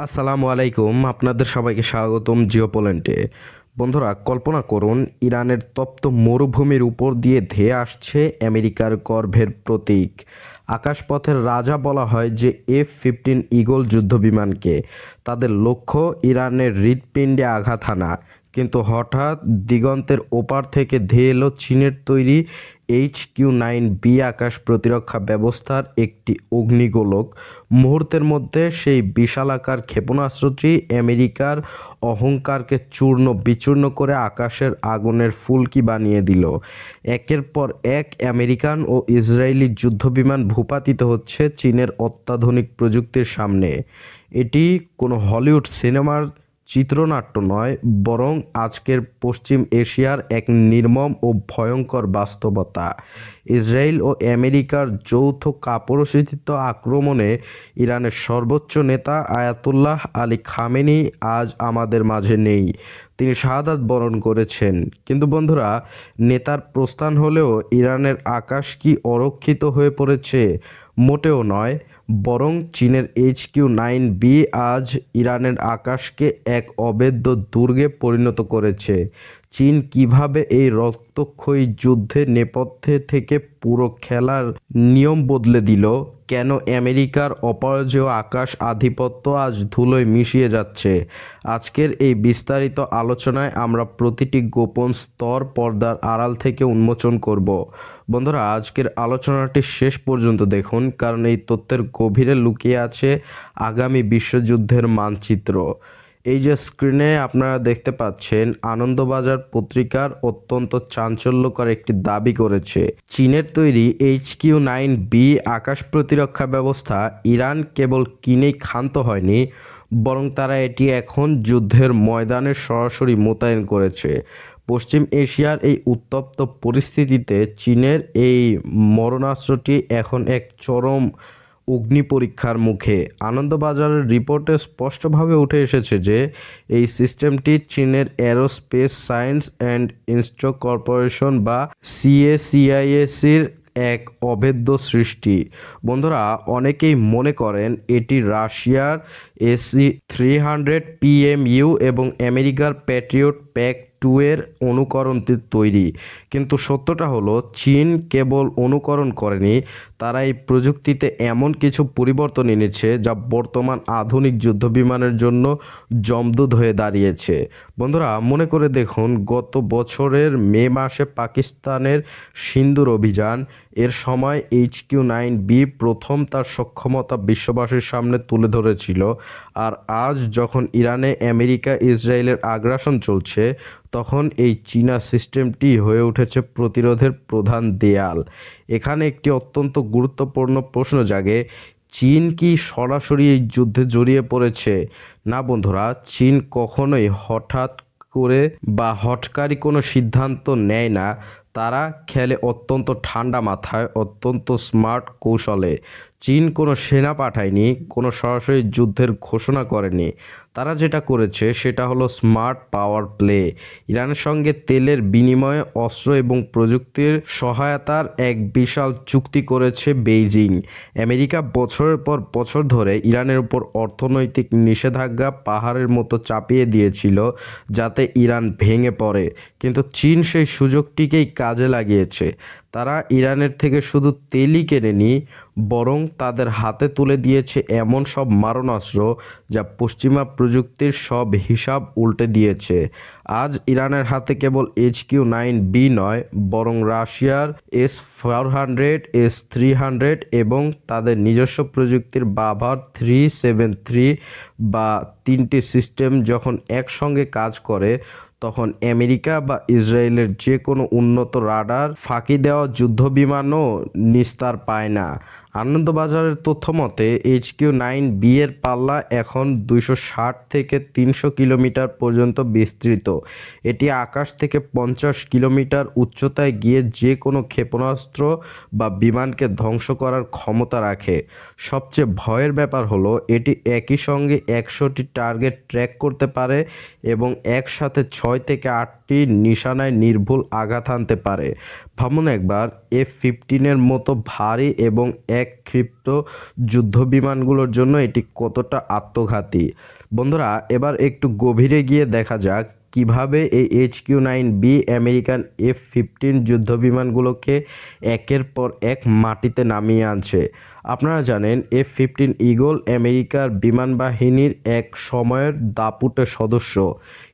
আসসালামু আলাইকুম, আপনাদের সবাইকে স্বাগতম জিওপোল্যান্ডে। বন্ধুরা, কল্পনা করুন ইরানের তপ্ত মরুভূমির উপর দিয়ে ধেয়ে আসছে আমেরিকার গর্ভের প্রতীক। আকাশপথের রাজা বলা হয় যে F-15 ঈগল যুদ্ধবিমানকে। তাদের লক্ষ্য ইরানের হৃৎপিণ্ডে আঘাত হানা। কিন্তু হঠাৎ দিগন্তের ওপার থেকে ধেয়ে এলো চীনের তৈরি HQ-9B আকাশ প্রতিরক্ষা ব্যবস্থার একটি অগ্নিগোলক। মুহূর্তের মধ্যে সেই বিশালাকার ক্ষেপণাস্ত্রটি আমেরিকার অহংকারকে চূর্ণ বিচূর্ণ করে আকাশের আগুনের ফুলকি বানিয়ে দিল। একের পর এক আমেরিকান ও ইসরায়েলি যুদ্ধবিমান ভূপাতিত হচ্ছে চীনের অত্যাধুনিক প্রযুক্তির সামনে। এটি কোনো হলিউড সিনেমার চিত্রনাট্য নয়, বরং আজকের পশ্চিম এশিয়ার এক নির্মম ও ভয়ঙ্কর বাস্তবতা। ইসরায়েল ও আমেরিকার যৌথ কাপুরুষোচিত আক্রমণে ইরানের সর্বোচ্চ নেতা আয়াতুল্লাহ আলী খামেনি আজ আমাদের মাঝে নেই। তিনি শাহাদাত বরণ করেছেন। কিন্তু বন্ধুরা, নেতার প্রস্থান হলেও ইরানের আকাশ কি অরক্ষিত হয়ে পড়েছে? মোটেও নয়, বরং চীনের HQ-9B আজ ইরানের আকাশকে এক অভেদ্য দুর্গে পরিণত করেছে। চীন কিভাবে এই রক্তক্ষয়ী যুদ্ধের নেপথ্যে থেকে পুরো খেলার নিয়ম বদলে দিল? কেন আমেরিকার অপরাজেয় আকাশ আধিপত্য আজ ধুলোয় মিশিয়ে যাচ্ছে? আজকের এই বিস্তারিত আলোচনায় আমরা প্রতিটি গোপন স্তর পর্দার আড়াল থেকে উন্মোচন করব। বন্ধুরা, আজকের আলোচনাটি শেষ পর্যন্ত দেখুন, কারণ এই তথ্যের গভীরে লুকিয়ে আছে আগামী বিশ্বযুদ্ধের মানচিত্র। এই যে স্ক্রিনে আপনারা দেখতে পাচ্ছেন, আনন্দবাজার পত্রিকার অত্যন্ত চাঞ্চল্যকর একটি দাবি করেছে, চীনের তৈরি HQ-9B আকাশ প্রতিরক্ষা ব্যবস্থা ইরান কেবল কিনেই ক্ষান্ত হয়নি, বরং তারা এটি এখন যুদ্ধের ময়দানে সরাসরি মোতায়েন করেছে। পশ্চিম এশিয়ার এই উত্তপ্ত পরিস্থিতিতে চীনের এই মরণাস্ত্রটি এখন এক চরম অগ্নি পরীক্ষার মুখে। আনন্দবাজারের রিপোর্টে স্পষ্টভাবে উঠে এসেছে যে এই সিস্টেমটি চীনের এরোস্পেস সায়েন্স অ্যান্ড ইনস্ট্রো কর্পোরেশন বা CACISর এক অভেদ্য সৃষ্টি। বন্ধুরা, অনেকেই মনে করেন এটি রাশিয়ার SC-300 PMU এবং আমেরিকার প্যাট্রিয়ট প্যাক-2 এর অনুকরণে তৈরি। কিন্তু সত্যটা হলো, চীন কেবল অনুকরণ করেনি, তারা এই প্রযুক্তিতে এমন কিছু পরিবর্তন এনেছে যা বর্তমান আধুনিক যুদ্ধবিমানের জন্য জমদূত হয়ে দাঁড়িয়েছে। বন্ধুরা, মনে করে দেখুন, গত বছরের মে মাসে পাকিস্তানের সিন্দুর অভিযান এর সময় HQ-9B প্রথম তার সক্ষমতা বিশ্ববাসীর সামনে তুলে ধরেছিল। আর আজ যখন ইরানে আমেরিকা ইসরায়েলের আগ্রাসন চলছে, তখন এই চীনা সিস্টেমটি হয়ে উঠেছে প্রতিরোধের প্রধান দেয়াল। এখানে একটি অত্যন্ত গুরুত্বপূর্ণ প্রশ্ন জাগে, চীন কি সরাসরি এই যুদ্ধে জড়িয়ে পড়েছে? না বন্ধুরা, চীন কখনোই হঠাৎ করে বা হঠকারী কোনো সিদ্ধান্ত নেয় না। তারা খেলে অত্যন্ত ঠান্ডা মাথায়, অত্যন্ত স্মার্ট কৌশলে। চীন কোনো সেনা পাঠায়নি, কোনো সরাসরি যুদ্ধের ঘোষণা করেনি। তারা যেটা করেছে সেটা হলো স্মার্ট পাওয়ার প্লে। ইরানের সঙ্গে তেলের বিনিময়ে অস্ত্র এবং প্রযুক্তির সহায়তার এক বিশাল চুক্তি করেছে বেইজিং। আমেরিকা বছরের পর বছর ধরে ইরানের উপর অর্থনৈতিক নিষেধাজ্ঞা পাহাড়ের মতো চাপিয়ে দিয়েছিল যাতে ইরান ভেঙে পড়ে, কিন্তু চীন সেই সুযোগটিকেই কাজে লাগিয়েছে। তারা ইরানের থেকে শুধু তেলই কেনেনি, বরং তাদের হাতে তুলে দিয়েছে এমন সব মারণাস্ত্র যা পশ্চিমা প্রযুক্তির সব হিসাব উল্টে দিয়েছে। আজ ইরানের হাতে কেবল HQ-9B নয়, বরং রাশিয়ার S-400, S-300 এবং তাদের নিজস্ব প্রযুক্তির বাভার 373 বা তিনটি সিস্টেম যখন একসঙ্গে কাজ করে, তখন আমেরিকা বা ইসরায়েলের যে কোনো উন্নত রাডার ফাঁকি দেওয়া যুদ্ধবিমানও নিস্তার পায় না। আনন্দবাজারের তথ্য মতে HQ-9B এর পাল্লা এখন 260 থেকে 300 কিলোমিটার পর্যন্ত বিস্তৃত। এটি আকাশ থেকে 50 কিলোমিটার উচ্চতায় গিয়ে যে কোনো ক্ষেপণাস্ত্র বা বিমানকে ধ্বংস করার ক্ষমতা রাখে। সবচেয়ে ভয়ের ব্যাপার হলো, এটি একই সঙ্গে 100টি টার্গেট ট্র্যাক করতে পারে এবং একসাথে 6 থেকে 8টি নিশানায় নির্ভুল আঘাত হানতে পারে। ভাবুন একবার, F-15 মতো ভারী এবং এক ক্ষিপ্ত যুদ্ধবিমানগুলোর জন্য এটি কতটা আত্মঘাতী। বন্ধুরা, এবার একটু গভীরে গিয়ে দেখা যাক কিভাবে এই HQ-9B আমেরিকান F-15 যুদ্ধবিমানগুলোকে একের পর এক মাটিতে নামিয়ে আনছে। আপনারা জানেন, F-15 ঈগল আমেরিকার বিমান বাহিনীর এক সময়ের দাপুটে সদস্য,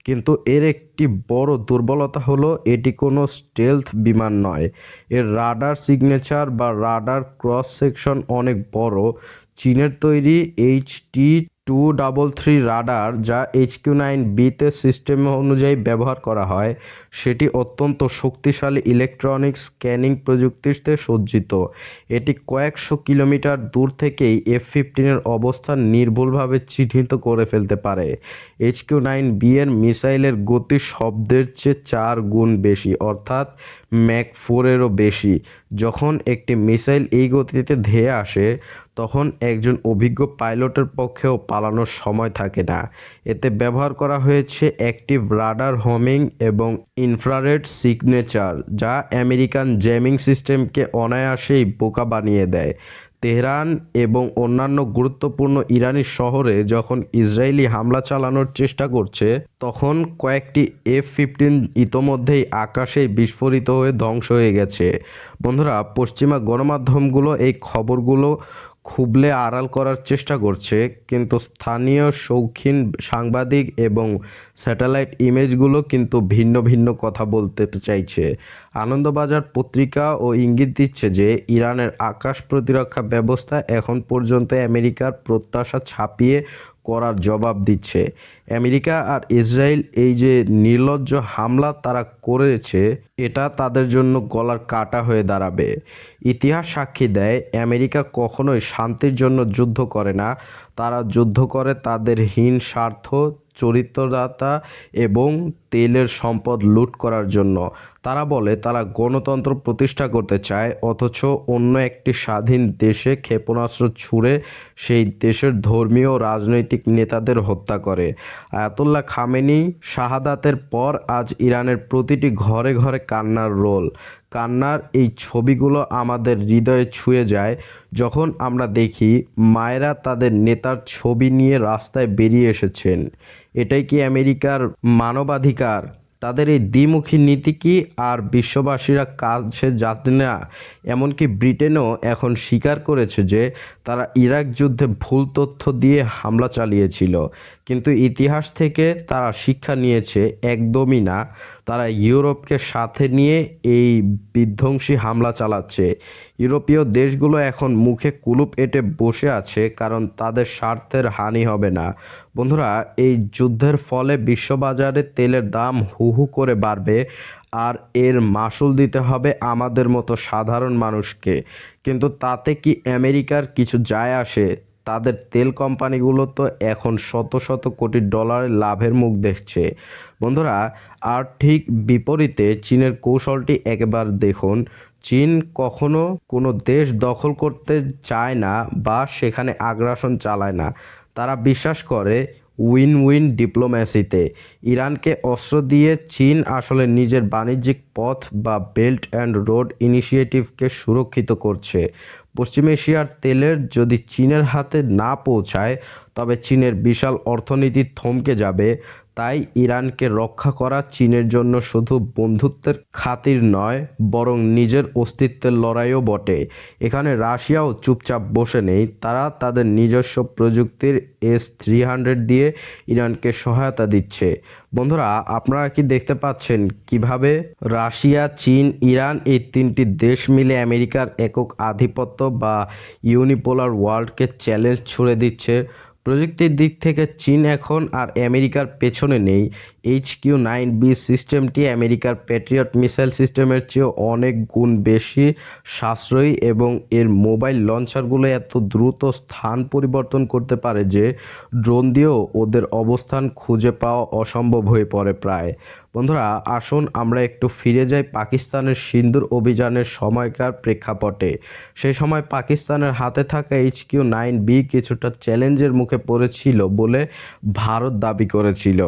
কিন্তু এর একটি বড় দুর্বলতা হলো এটি কোনো স্টেলথ বিমান নয়। এর রাডার সিগনেচার বা রাডার ক্রস সেকশন অনেক বড়। চীনের তৈরি HT-233 রাডার, যা HQ-9Bতে সিস্টেম অনুযায়ী ব্যবহার করা হয়, সেটি অত্যন্ত শক্তিশালী ইলেকট্রনিক স্ক্যানিং প্রযুক্তিতে সজ্জিত। এটি কয়েকশো কিলোমিটার দূর থেকেই F-15 অবস্থান নির্ভুলভাবে চিহ্নিত করে ফেলতে পারে। HQ-9B এর মিসাইলের গতি শব্দের চেয়ে 4 গুণ বেশি, অর্থাৎ ম্যাক 4-এরও বেশি। যখন একটি মিসাইল এই গতিতে ধেয়ে আসে, তখন একজন অভিজ্ঞ পাইলটের পক্ষেও পালানোর সময় থাকে না। এতে ব্যবহার করা হয়েছে অ্যাক্টিভ রাডার হোমিং এবং ইনফ্রারেড সিগনেচার, যা আমেরিকান জ্যামিং সিস্টেমকে অনায়াসেই বোকা বানিয়ে দেয়। তেহরান এবং অন্যান্য গুরুত্বপূর্ণ ইরানি শহরে যখন ইসরায়েলি হামলা চালানোর চেষ্টা করছে, তখন কয়েকটি F-15 ইতোমধ্যেই আকাশেই বিস্ফোরিত হয়ে ধ্বংস হয়ে গেছে। বন্ধুরা, পশ্চিমা গণমাধ্যমগুলো এই খবরগুলো খুবলে আড়াল করার চেষ্টা করছে, কিন্তু স্থানীয় শৌখিন সাংবাদিক এবং স্যাটেলাইট ইমেজগুলো কিন্তু ভিন্ন ভিন্ন কথা বলতে চাইছে। আনন্দবাজার পত্রিকা ও ইঙ্গিত দিচ্ছে যে ইরানের আকাশ প্রতিরক্ষা ব্যবস্থা এখন পর্যন্ত আমেরিকার প্রত্যাশা ছাপিয়ে করার জবাব দিচ্ছে। আমেরিকা আর ইসরায়েল এই যে নির্লজ্জ হামলা তারা করেছে, এটা তাদের জন্য গলার কাটা হয়ে দাঁড়াবে। ইতিহাস সাক্ষী দেয়, আমেরিকা কখনোই শান্তির জন্য যুদ্ধ করে না, তারা যুদ্ধ করে তাদের হীন স্বার্থ, চরিত্রদাতা এবং তেলের সম্পদ লুট করার জন্য। তারা বলে তারা গণতন্ত্র প্রতিষ্ঠা করতে চায়, অথচ অন্য একটি স্বাধীন দেশে ক্ষেপণাস্ত্র ছুড়ে সেই দেশের ধর্মীয় ও রাজনৈতিক নেতাদের হত্যা করে। আয়াতুল্লাহ খামেনি শাহাদাতের পর আজ ইরানের প্রতিটি ঘরে ঘরে কান্নার রোল। কান্নার এই ছবিগুলো আমাদের হৃদয়ে ছুঁয়ে যায় যখন আমরা দেখি মায়েরা তাদের নেতার ছবি নিয়ে রাস্তায় বেরিয়ে এসেছেন। এটাই কি আমেরিকার মানবাধিকার? তাদের এই দ্বিমুখী নীতি কি আর বিশ্ববাসীরা কাছে যাচ্ছে না? এমনকি ব্রিটেনও এখন স্বীকার করেছে যে তারা ইরাক যুদ্ধে ভুল তথ্য দিয়ে হামলা চালিয়েছিল, কিন্তু ইতিহাস থেকে তারা শিক্ষা নিয়েছে একদমই না। তারা ইউরোপকে সাথে নিয়ে এই বিধ্বংসী হামলা চালাচ্ছে। ইউরোপীয় দেশগুলো এখন মুখে কুলুপ এঁটে বসে আছে, কারণ তাদের স্বার্থের হানি হবে না। বন্ধুরা, এই যুদ্ধের ফলে বিশ্ববাজারে তেলের দাম হু হু করে বাড়বে, আর এর মাসুল দিতে হবে আমাদের মতো সাধারণ মানুষকে। কিন্তু তাতে কি আমেরিকার কিছু যায় আসে? তাদের তেল কোম্পানিগুলো তো এখন শত শত কোটি ডলারের লাভের মুখ দেখছে। বন্ধুরা, আর ঠিক বিপরীতে চীনের কৌশলটি একবার দেখুন। চীন কখনো কোনো দেশ দখল করতে চায় না বা সেখানে আগ্রাসন চালায় না। তারা বিশ্বাস করে উইন উইন ডিপ্লোম্যাসিতে। ইরানকে অস্ত্র দিয়ে চীন আসলে নিজের বাণিজ্যিক পথ বা বেল্ট অ্যান্ড রোড ইনিশিয়েটিভকে সুরক্ষিত করছে। পশ্চিম এশিয়ার তেলের যদি চীনের হাতে না পৌঁছায়, তবে চীনের বিশাল অর্থনীতি থমকে যাবে। তাই ইরানকে রক্ষা করা চীনের জন্য শুধু বন্ধুত্বের খাতির নয়, বরং নিজের অস্তিত্বের লড়াইও বটে। এখানে রাশিয়াও চুপচাপ বসে নেই। তারা তাদের নিজস্ব প্রযুক্তির S-300 দিয়ে ইরানকে সহায়তা দিচ্ছে। বন্ধুরা, আপনারা কি দেখতে পাচ্ছেন কিভাবে রাশিয়া, চীন, ইরান এই তিনটি দেশ মিলে আমেরিকার একক আধিপত্য বা ইউনিপোলার ওয়ার্ল্ডকে চ্যালেঞ্জ ছুড়ে দিচ্ছে? প্রযুক্তির দিক থেকে চীন এখন আর আমেরিকার পেছনে নেই। HQ-9B সিস্টেমটি আমেরিকার প্যাট্রিয়ট মিসাইল সিস্টেমের চেয়ে অনেক গুণ বেশি সাশ্রয়ী এবং এর মোবাইল লঞ্চারগুলো এত দ্রুত স্থান পরিবর্তন করতে পারে যে ড্রোন দিয়েও ওদের অবস্থান খুঁজে পাওয়া অসম্ভব হয়ে পড়ে প্রায়। বন্ধুরা, আসুন আমরা একটু ফিরে যাই পাকিস্তানের সিন্দুর অভিযানের সময়কার প্রেক্ষাপটে। সেই সময় পাকিস্তানের হাতে থাকা HQ-9B কিছুটা চ্যালেঞ্জের মুখে পড়েছিল বলে ভারত দাবি করেছিল,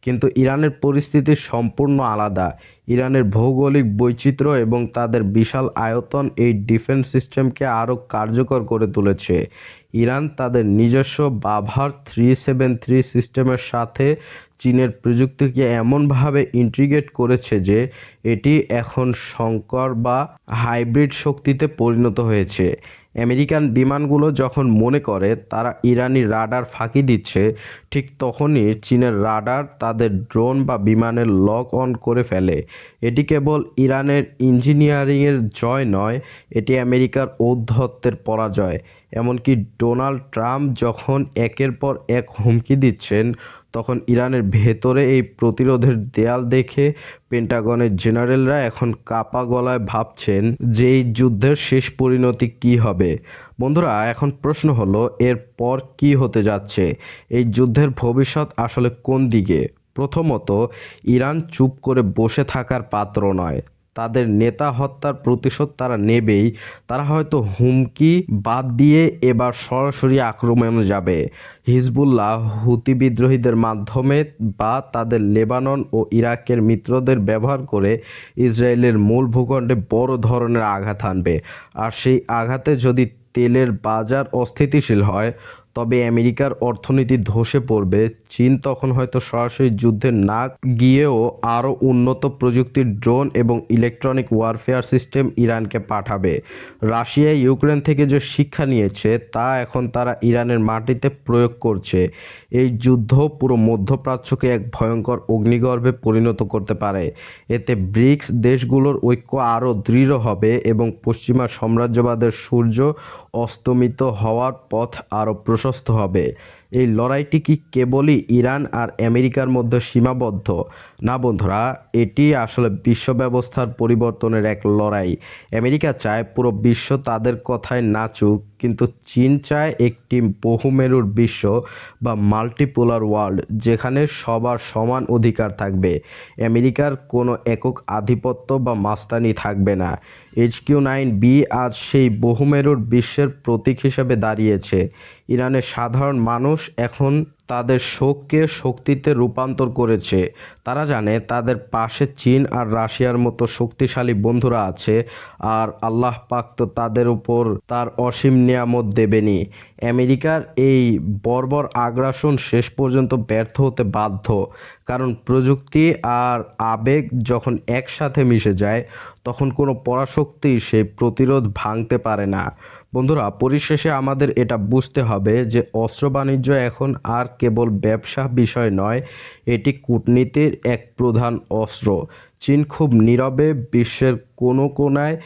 কিন্তু ইরানের পরিস্থিতি সম্পূর্ণ আলাদা। ইরানের ভৌগোলিক বৈচিত্র্য এবং তাদের বিশাল আয়তন এই ডিফেন্স সিস্টেমকে আরও কার্যকর করে তুলেছে। ইরান তাদের নিজস্ব বাভার 373 সিস্টেমের সাথে চীনের প্রযুক্তিকে এমনভাবে ইন্টিগ্রেট করেছে যে এটি এখন সংকর বা হাইব্রিড শক্তিতে পরিণত হয়েছে। আমেরিকান বিমানগুলো যখন মনে করে তারা ইরানি রাডার ফাঁকি দিচ্ছে, ঠিক তখনই চীনের রাডার তাদের ড্রোন বা বিমানের লক অন করে ফেলে। এটি কেবল ইরানের ইঞ্জিনিয়ারিংয়ের জয় নয়, এটি আমেরিকার ঔদ্ধত্যের পরাজয়। এমনকি ডোনাল্ড ট্রাম্প যখন একের পর এক হুমকি দিচ্ছেন, তখন ইরানের ভেতরে এই প্রতিরোধের দেয়াল দেখে পেন্টাগনের জেনারেলরা এখন কাপা গলায় ভাবছেন যে এই যুদ্ধের শেষ পরিণতি কী হবে। বন্ধুরা, এখন প্রশ্ন হলো এর পর কী হতে যাচ্ছে? এই যুদ্ধের ভবিষ্যৎ আসলে কোন দিকে? প্রথমত, ইরান চুপ করে বসে থাকার পাত্র নয়। তাদের নেতা হত্যার প্রতিশোধ তারা নেবেই। তারা হয়তো হুমকি বাদ দিয়ে এবার সরাসরি আক্রমণে যাবে। হিজবুল্লাহ, হুতি বিদ্রোহীদের মাধ্যমে বা তাদের লেবানন ও ইরাকের মিত্রদের ব্যবহার করে ইসরায়েলের মূল ভূখণ্ডে বড় ধরনের আঘাত হানবে। আর সেই আঘাতে যদি তেলের বাজার অস্থিতিশীল হয়, তবে আমেরিকার অর্থনীতি ধসে পড়বে। চীন তখন হয়তো সরাসরি যুদ্ধে না গিয়েও আরও উন্নত প্রযুক্তির ড্রোন এবং ইলেকট্রনিক ওয়ারফেয়ার সিস্টেম ইরানকে পাঠাবে। রাশিয়া ইউক্রেন থেকে যে শিক্ষা নিয়েছে তা এখন তারা ইরানের মাটিতে প্রয়োগ করছে। এই যুদ্ধ পুরো মধ্যপ্রাচ্যকে এক ভয়ঙ্কর অগ্নিগর্ভে পরিণত করতে পারে। এতে ব্রিক্স দেশগুলোর ঐক্য আরও দৃঢ় হবে এবং পশ্চিমা সাম্রাজ্যবাদের সূর্য অস্তমিত হওয়ার পথ আরও প্রশস্ত হবে। এই লড়াইটি কি কেবলই ইরান আর আমেরিকার মধ্যে সীমাবদ্ধ? না বন্ধুরা, এটি আসলে বিশ্ব ব্যবস্থার পরিবর্তনের এক লড়াই। আমেরিকা চায় পুরো বিশ্ব তাদের কথায় নাচুক, কিন্তু চীন চায় একটি বহুমেরুর বিশ্ব বা মাল্টিপোলার ওয়ার্ল্ড, যেখানে সবার সমান অধিকার থাকবে। আমেরিকার কোনো একক আধিপত্য বা মাস্তানি থাকবে না। HQ-9B আজ সেই বহুমেরুর বিশ্বের প্রতীক হিসেবে দাঁড়িয়েছে। ইরানের সাধারণ মানুষ এখন তাদের শোককে শক্তিতে রূপান্তর করেছে। তারা জানে তাদের পাশে চীন আর রাশিয়ার মতো শক্তিশালী বন্ধুরা আছে, আর আল্লাহ পাক তো তাদের উপর তার অসীম নিয়ামত দেবেনি। আমেরিকার এই বর্বর আগ্রাসন শেষ পর্যন্ত ব্যর্থ হতে বাধ্য, কারণ প্রযুক্তি আর আবেগ যখন একসাথে মিশে যায়, তখন কোনো পরাশক্তি সেই প্রতিরোধ ভাঙতে পারে না। বন্ধুরা, পরিশেষে আমাদের এটা বুঝতে হবে যে অস্ত্র বাণিজ্য এখন আর কেবল ব্যবসা বিষয় নয়, এটি কূটনীতির এক প্রধান অস্ত্র। চীন খুব নীরবে বিশ্বের কোনো কোনায়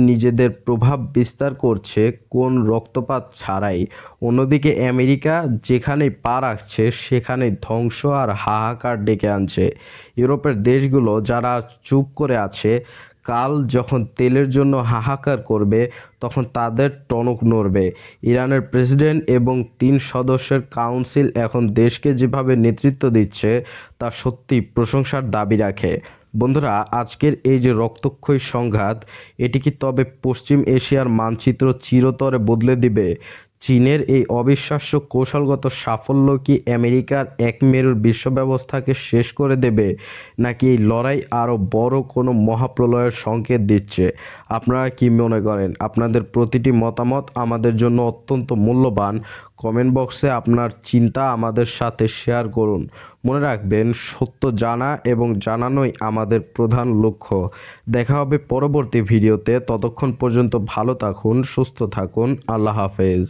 নিজেদের প্রভাব বিস্তার করছে, কোন রক্তপাত ছাড়াই। অন্যদিকে আমেরিকা যেখানেই পা রাখছে সেখানেই ধ্বংস আর হাহাকার ডেকে আনছে। ইউরোপের দেশগুলো যারা চুপ করে আছে, কাল যখন তেলের জন্য হাহাকার করবে তখন তাদের টনক নড়বে। ইরানের প্রেসিডেন্ট এবং 3 সদস্যের কাউন্সিল এখন দেশকে যেভাবে নেতৃত্ব দিচ্ছে তা সত্যি প্রশংসার দাবি রাখে। বন্ধুরা, আজকের এই যে রক্তক্ষয়ী সংঘাত, এটি কি তবে পশ্চিম এশিয়ার মানচিত্র চিরতরে বদলে দিবে? চীনের এই অবিশ্বাস্য কৌশলগত সাফল্য কি আমেরিকার এক মেরুর বিশ্ব ব্যবস্থাকে শেষ করে দেবে, নাকি এই লড়াই আরও বড় কোনো মহাপ্রলয়ের সংকেত দিচ্ছে? আপনারা কি মনে করেন? আপনাদের প্রতিটি মতামত আমাদের জন্য অত্যন্ত মূল্যবান। কমেন্ট বক্সে আপনার চিন্তা আমাদের সাথে শেয়ার করুন। মনে রাখবেন, সত্য জানা এবং জানানোই আমাদের প্রধান লক্ষ্য। দেখা হবে পরবর্তী ভিডিওতে। ততক্ষণ পর্যন্ত ভালো থাকুন, সুস্থ থাকুন। আল্লাহ হাফেজ।